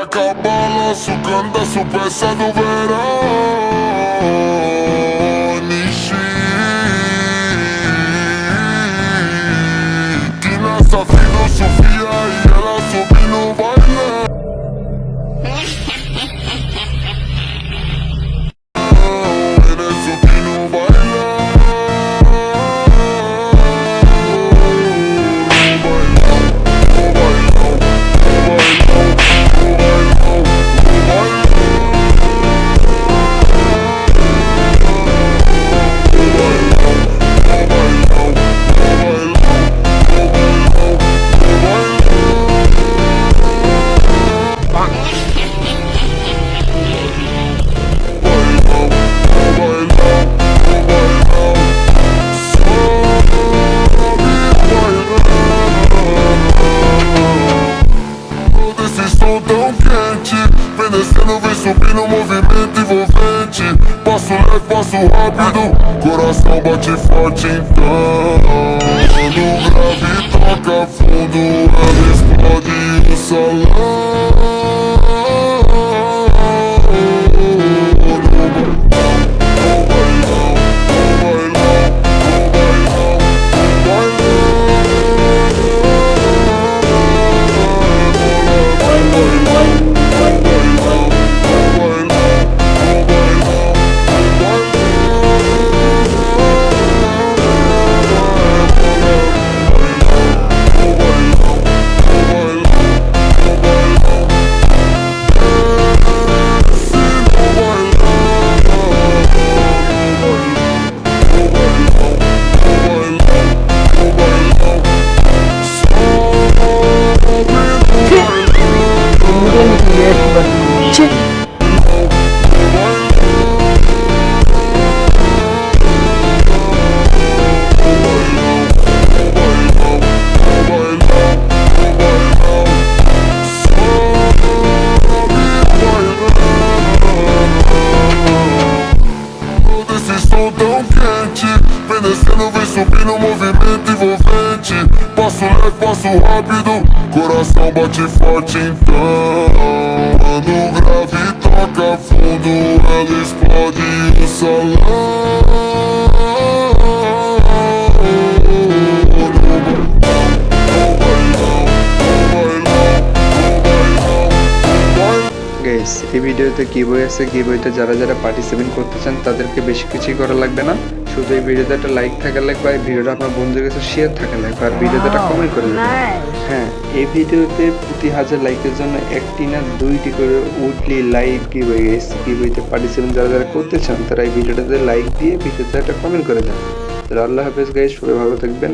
Acaba sugando a su peça do verão. Que nessa filosofia e ela sobe no baile. Ele sobe no baile. Tão quente, vem descendo, vem subindo, movimento envolvente. Passo leve, passo rápido, coração bate forte então. No grave toca fundo, ela explode o salão. Tão quente, vem descendo, vem subindo, movimento envolvente. Passo leve, passo rápido, coração bate forte então. No grave toca fundo, ela explode o salão. Guys, এই ভিডিওতে গিভওয়ে আছে। গিভওয়েতে যারা যারা পার্টিসিপেট করতে চান তাদেরকে বেশি কিছুই করা লাগবে না। শুধু এই ভিডিওতে একটা লাইক থাকা লাগবে, আর ভিডিওটা আপনার বন্ধুদের কাছে শেয়ার থাকা লাগবে, আর ভিডিওতে একটা কমেন্ট করে দেবেন। হ্যাঁ, এই ভিডিওতে প্রতি 1000 লাইকের জন্য একটি না 2টি করে উইকলি লাইভ গিভওয়ে গাইস। গিভওয়েতে পার্টিসিপেট যারা যারা করতে চান তারা এই ভিডিওটাতে লাইক দিয়ে ভিডিওতে একটা কমেন্ট করে দেন। আল্লাহ হাফেজ গাইস, সবাই ভালো থাকবেন।